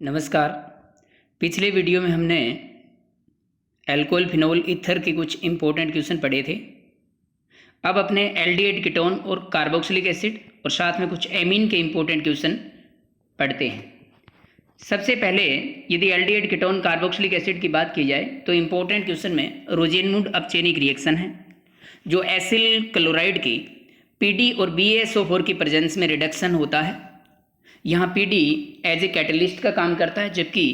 नमस्कार। पिछले वीडियो में हमने एल्कोहल फिनोल ईथर के कुछ इम्पोर्टेंट क्वेश्चन पढ़े थे। अब अपने एल्डिहाइड कीटोन और कार्बोक्सिलिक एसिड और साथ में कुछ एमीन के इम्पोर्टेंट क्वेश्चन पढ़ते हैं। सबसे पहले यदि एल्डिहाइड कीटोन कार्बोक्सिलिक एसिड की बात की जाए तो इम्पोर्टेंट क्वेश्चन में रोजेनमुंड अपचेनिक रिएक्शन है, जो एसिल क्लोराइड की PD और BaSO4 की प्रेजेंस में रिडक्शन होता है। यहाँ PD एज ए कैटलिस्ट का काम करता है, जबकि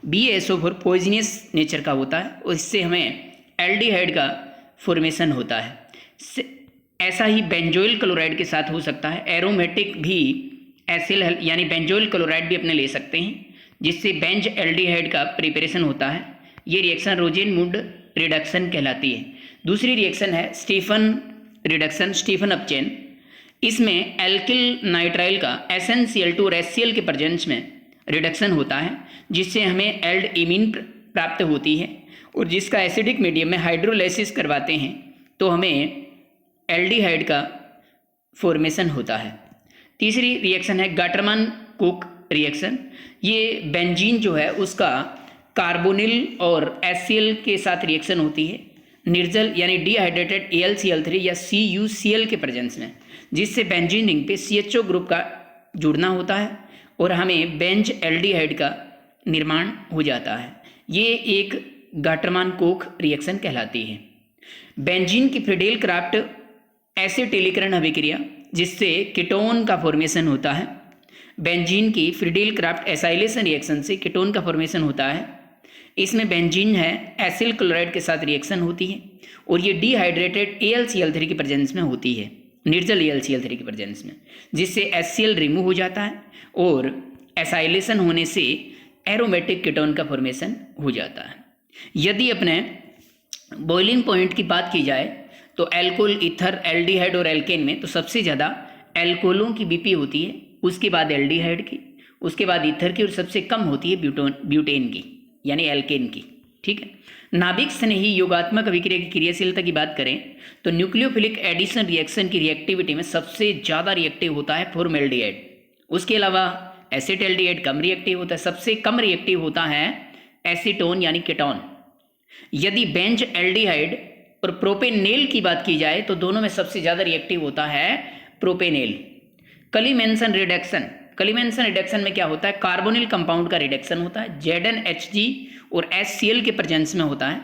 BaSO4 पॉइजनियस नेचर का होता है और इससे हमें एल्डिहाइड का फॉर्मेशन होता है। ऐसा ही बेंजोइल क्लोराइड के साथ हो सकता है। एरोमेटिक भी एसिल यानी बेंजोइल क्लोराइड भी अपने ले सकते हैं, जिससे बेंज एल्डिहाइड का प्रिपरेशन होता है। ये रिएक्शन रोजेनमुंड रिडक्शन कहलाती है। दूसरी रिएक्शन है स्टीफन रिडक्शन, स्टीफन अपचेन। इसमें एल्किल नाइट्राइल का SnCl2 और HCl के प्रेजेंस में रिडक्शन होता है, जिससे हमें एल्डइमीन प्राप्त होती है, और जिसका एसिडिक मीडियम में हाइड्रोलाइसिस करवाते हैं तो हमें एल्डिहाइड का फॉर्मेशन होता है। तीसरी रिएक्शन है गाटरमान कुक रिएक्शन। ये बेंजीन जो है उसका कार्बोनिल और HCl के साथ रिएक्शन होती है निर्जल यानी डिहाइड्रेटेड AlCl3 या CuCl के प्रेजेंस में, जिससे बेंजीन रिंग पे CHO ग्रुप का जुड़ना होता है और हमें बेंज एल्डिहाइड का निर्माण हो जाता है। ये एक गाटरमान कोक रिएक्शन कहलाती है। बेंजीन की फ्रीडेल क्राफ्ट एसिटिलीकरण अभिक्रिया, जिससे कीटोन का फॉर्मेशन होता है। बेंजीन की फ्रीडेल क्राफ्ट एसाइलेशन रिएक्शन से कीटोन का फॉर्मेशन होता है। इसमें बेंजीन है एसिल क्लोराइड के साथ रिएक्शन होती है और ये डिहाइड्रेटेड AlCl3 की प्रेजेंस में होती है, निर्जल AlCl3 की प्रेजेंस में, जिससे HCl रिमूव हो जाता है और एसाइलेशन होने से एरोमेटिक कीटोन का फॉर्मेशन हो जाता है। यदि अपने बॉइलिंग पॉइंट की बात की जाए तो एल्कोहल, ईथर, एल्डिहाइड और एल्केन में तो सबसे ज़्यादा एल्कोहलों की BP होती है, उसके बाद एल्डिहाइड की, उसके बाद ईथर की, और सबसे कम होती है ब्यूटेन की यानी एल्केन की। ठीक है। नाभिक स्नेही योगात्मक अभिक्रिया की क्रियाशीलता की बात करें तो न्यूक्लियोफिलिक एडिशन रिएक्शन की रिएक्टिविटी में सबसे ज़्यादा रिएक्टिव होता है फॉर्मेल्डिहाइड। उसके अलावा एसिटाल्डिहाइड कम रिएक्टिव होता है। सबसे कम रिएक्टिव होता है एसीटोन यानी कीटोन। यदि बेंज एल्डिहाइड और प्रोपेनेल की बात की जाए तो दोनों में सबसे ज़्यादा रिएक्टिव होता है प्रोपेनेल। कलीमेंसन रिडक्शन में क्या होता है? कार्बोनिल कंपाउंड का रिडक्शन होता है। ZnHg और HCl के प्रेजेंस में होता है,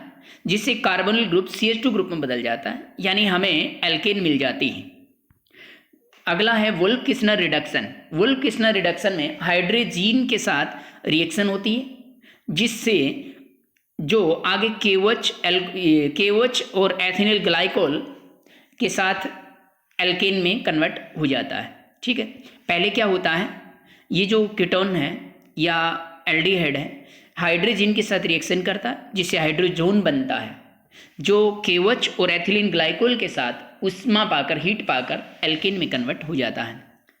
जिससे कार्बोनिल ग्रुप CH2 ग्रुप में बदल जाता है, यानी हमें एल्केन मिल जाती है। अगला है वुल्फ-किस्नर रिडक्शन। वुल्फ-किस्नर रिडक्शन में हाइड्रोजीन के साथ रिएक्शन होती है, जिससे जो आगे KOH और एथिनिल ग्लाइकोल के साथ एल्केन में कन्वर्ट हो जाता है। ठीक है। पहले क्या होता है, ये जो कीटोन है या एल्डिहाइड है, हाइड्रोजन के साथ रिएक्शन करता है, जिससे हाइड्रोजोन बनता है, जो KOH और एथिलीन ग्लाइकोल के साथ उष्मा पाकर, हीट पाकर एल्केन में कन्वर्ट हो जाता है।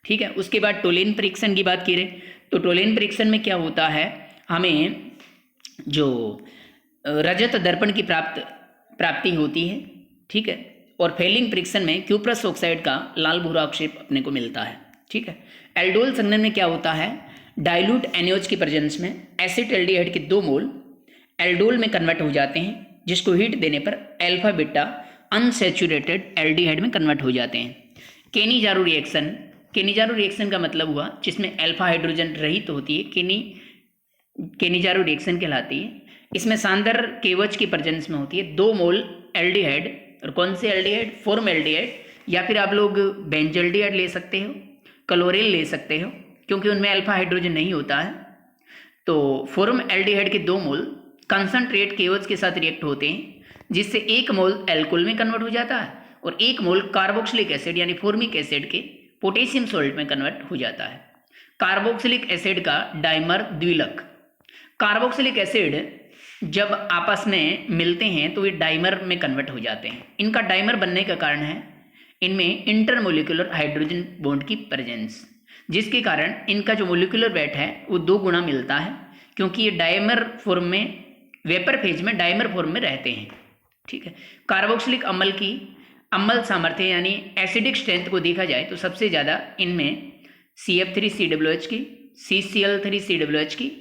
ठीक है। उसके बाद टोलेन परीक्षण की बात करें तो टोलेन परीक्षण में क्या होता है, हमें जो रजत दर्पण की प्राप्ति होती है। ठीक है। और फेलिंग परीक्षण में क्यूप्रस ऑक्साइड का लाल भूरा अवक्षेप अपने को मिलता है। ठीक है। एल्डोल संघनन में क्या होता है, डाइल्यूट NaOH की प्रेजेंस में एसिटाल्डिहाइड के 2 मोल एल्डोल में कन्वर्ट हो जाते हैं, जिसको हीट देने पर अल्फा बीटा अनसैचुरेटेड एल्डिहाइड में कन्वर्ट हो जाते हैं। केनीजारो रिएक्शन का मतलब हुआ जिसमें अल्फा हाइड्रोजन रहित होती है, केनीजारो रिएक्शन कहलाती है। इसमें सांद्र KOH की प्रेजेंस में होती है 2 मोल एल्डिहाइड, और कौन से एल्डिहाइड? फॉर्मएल्डिहाइड, या फिर आप लोग बेंजल्डिहाइड ले सकते हो, क्लोरेल ले सकते हो, क्योंकि उनमें अल्फा हाइड्रोजन नहीं होता है। तो फॉर्मएल्डिहाइड के 2 मोल कंसंट्रेट KOH के साथ रिएक्ट होते हैं, जिससे 1 मोल एल्कोहल में कन्वर्ट हो जाता है और 1 मोल कार्बोक्सिलिक एसिड यानी फॉर्मिक एसिड के पोटेशियम सॉल्ट में कन्वर्ट हो जाता है। कार्बोक्सिलिक एसिड का डाइमर द्विलक। कार्बोक्सिलिक एसिड जब आपस में मिलते हैं तो ये डाइमर में कन्वर्ट हो जाते हैं। इनका डाइमर बनने का कारण है इनमें इंटरमोलिकुलर हाइड्रोजन बॉन्ड की प्रेजेंस, जिसके कारण इनका जो मोलिकुलर वेट है वो 2 गुना मिलता है, क्योंकि ये डाइमर फॉर्म में, वेपर फेज में डाइमर फॉर्म में रहते हैं। ठीक है। कार्बोक्सिलिक अम्ल की अम्ल सामर्थ्य यानी एसिडिक स्ट्रेंथ को देखा जाए तो सबसे ज़्यादा इनमें CF3COOH की, CCl3COOH की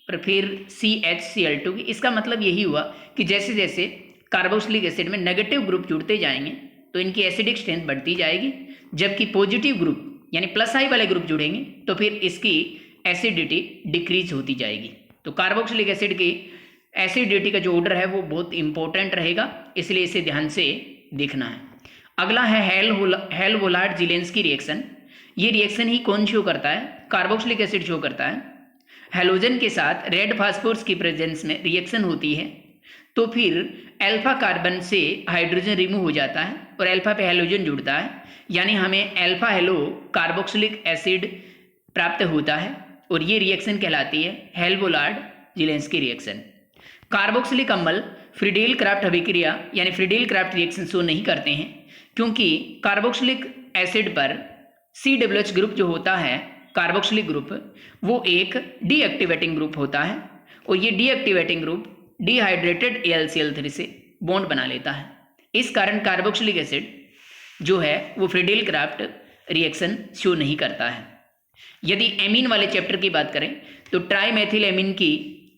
और फिर CHCl2 की। इसका मतलब यही हुआ कि जैसे जैसे कार्बोक्सिलिक एसिड में नेगेटिव ग्रुप जुड़ते जाएंगे तो इनकी एसिडिक स्ट्रेंथ बढ़ती जाएगी, जबकि पॉजिटिव ग्रुप यानी प्लस आई वाले ग्रुप जुड़ेंगे तो फिर इसकी एसिडिटी डिक्रीज होती जाएगी। तो कार्बोक्सिलिक एसिड की एसिडिटी का जो ऑर्डर है वो बहुत इंपॉर्टेंट रहेगा, इसलिए इसे ध्यान से देखना है। अगला है हेल-वोलार्ड ज़िलेंस्की रिएक्शन। ये रिएक्शन ही कौन शो करता है? कार्बोक्सिलिक एसिड शो करता है। हेलोजन के साथ रेड फास्फोरस की प्रेजेंस में रिएक्शन होती है तो फिर अल्फा कार्बन से हाइड्रोजन रिमूव हो जाता है और अल्फा पे हेलोजन जुड़ता है, यानी हमें अल्फा हेलो कार्बोक्सिलिक एसिड प्राप्त होता है और ये रिएक्शन कहलाती है हेल-वोलार्ड ज़िलेंस्की रिएक्शन। कार्बोक्सिलिक अम्ल फ्रीडेल क्राफ्ट अभिक्रिया यानी फ्रीडेल क्राफ्ट रिएक्शन शो नहीं करते हैं, क्योंकि कार्बोक्सिलिक एसिड पर COOH ग्रुप जो होता है कार्बोक्सिलिक ग्रुप, वो एक डीएक्टिवेटिंग ग्रुप होता है और ये डीएक्टिवेटिंग ग्रुप डिहाइड्रेटेड AlCl3 से बॉन्ड बना लेता है। इस कारण कार्बोक्सिलिक एसिड जो है वो फ्रीडेल क्राफ्ट रिएक्शन शो नहीं करता है। यदि एमीन वाले चैप्टर की बात करें तो ट्राईमेथिल एमीन की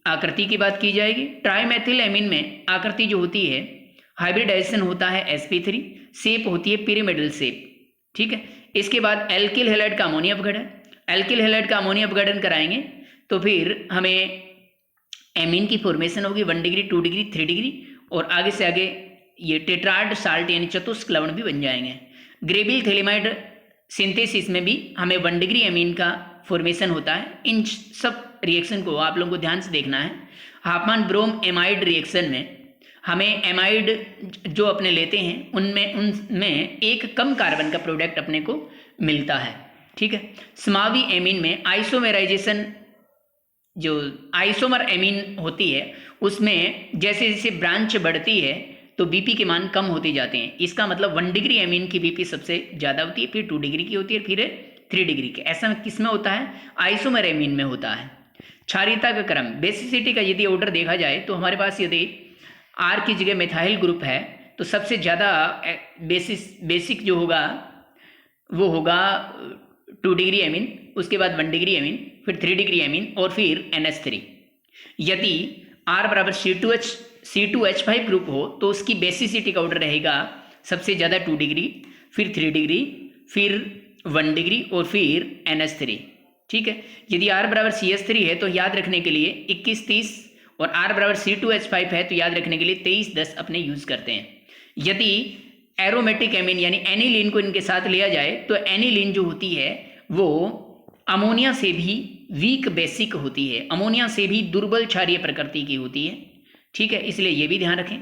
आकृति की बात की जाएगी। ट्राईमेथिल एमीन में आकृति जो होती है, हाइब्रिडाइजेशन होता है sp3, शेप होती है पिरामिडल शेप, ठीक है। इसके बाद एल्किल हैलाइड का अमोनिया अपघटन, एल्किल हैलाइड का अमोनिया अपघटन कराएंगे तो फिर हमें एमीन की फॉर्मेशन होगी 1 डिग्री 2 डिग्री 3 डिग्री और आगे से आगे ये टेट्राड साल्ट यानी चतुष्क लवण भी बन जाएंगे। ग्रेबिल थैलेमाइड सिंथेसिस में भी हमें 1 डिग्री एमीन का फॉर्मेशन होता है। इन सब रिएक्शन को आप लोगों को ध्यान से देखना है। हाफमान ब्रोम एमाइड रिएक्शन में हमें एमाइड जो अपने लेते हैं उनमें एक कम कार्बन का प्रोडक्ट अपने को मिलता है, ठीक है। समावी एमीन में आइसोमेराइजेशन, जो आइसोमर एमीन होती है उसमें जैसे जैसे ब्रांच बढ़ती है तो बीपी के मान कम होते जाते हैं। इसका मतलब 1 डिग्री एमीन की बीपी सबसे ज़्यादा होती है, फिर 2 डिग्री की होती है, फिर 3 डिग्री की। ऐसा किस में होता है? आइसोमर एमीन में होता है। क्षारीयता का क्रम, बेसिसिटी का यदि ऑर्डर देखा जाए तो हमारे पास यदि R की जगह मिथाइल ग्रुप है तो सबसे ज़्यादा बेसिक जो होगा वो होगा 2 डिग्री एमीन, उसके बाद 1 डिग्री एमीन, फिर 3 डिग्री एमीन और फिर NH3। यदि R बराबर C2H5 ग्रुप हो तो उसकी बेसिसिटी का ऑर्डर रहेगा सबसे ज़्यादा 2 डिग्री, फिर 3 डिग्री, फिर 1 डिग्री और फिर NH3, ठीक है। यदि R बराबर CH3 है तो याद रखने के लिए 21-30 और R बराबर C2H5 है तो याद रखने के लिए 23-10 अपने यूज़ करते हैं। यदि एरोमेटिक एमीन यानी एनिलीन को इनके साथ लिया जाए तो एनिलीन जो होती है वो अमोनिया से भी वीक बेसिक होती है, अमोनिया से भी दुर्बल क्षारीय प्रकृति की होती है, ठीक है, इसलिए ये भी ध्यान रखें।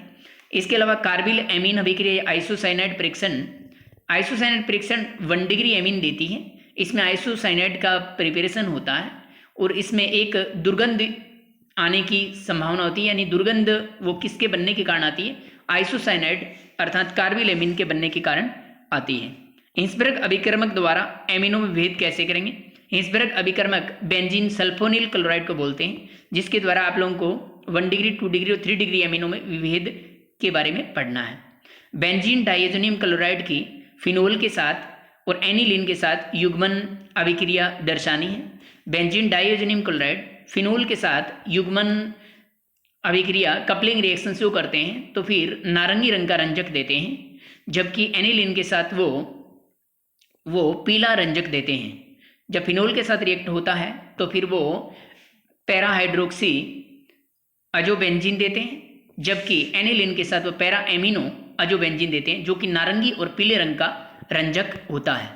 इसके अलावा कार्बिल एमीन अभिक्रिया आइसोसाइनाइड परीक्षण, आइसोसाइनाइड परीक्षण 1 डिग्री एमीन देती है। इसमें आइसोसाइनाइड का प्रिपरेशन होता है और इसमें एक दुर्गंध आने की संभावना होती है, यानी दुर्गंध वो किसके बनने के कारण आती है? आइसोसाइनाइड अर्थात कार्बिल एमीन के बनने के कारण आती है। हिंसबर्ग अभिकर्मक द्वारा एमीनों में विभेद कैसे करेंगे? हिंसबर्ग अभिकर्मक बेंजीन सल्फोनिल क्लोराइड को बोलते हैं, जिसके द्वारा आप लोगों को 1 डिग्री 2 डिग्री और 3 डिग्री एमीनों में विभेद के बारे में पढ़ना है। बेंजीन डाइएजोनियम क्लोराइड की फिनोल के साथ और एनिलीन के साथ युग्मन अभिक्रिया दर्शानी है। बेंजीन डाइएजोनियम क्लोराइड फिनोल के साथ युग्मन अभिक्रिया कपलिंग रिएक्शन शो करते हैं तो फिर नारंगी रंग का रंजक देते हैं, जबकि एनिलीन के साथ वो पीला रंजक देते हैं। जब फिनोल के साथ रिएक्ट होता है तो फिर वो पैरा हाइड्रोक्सी अजोबेंजीन देते हैं, जबकि एनिलीन के साथ वो पैरा एमिनो अजोबेंजीन देते हैं, जो कि नारंगी और पीले रंग का रंजक होता है।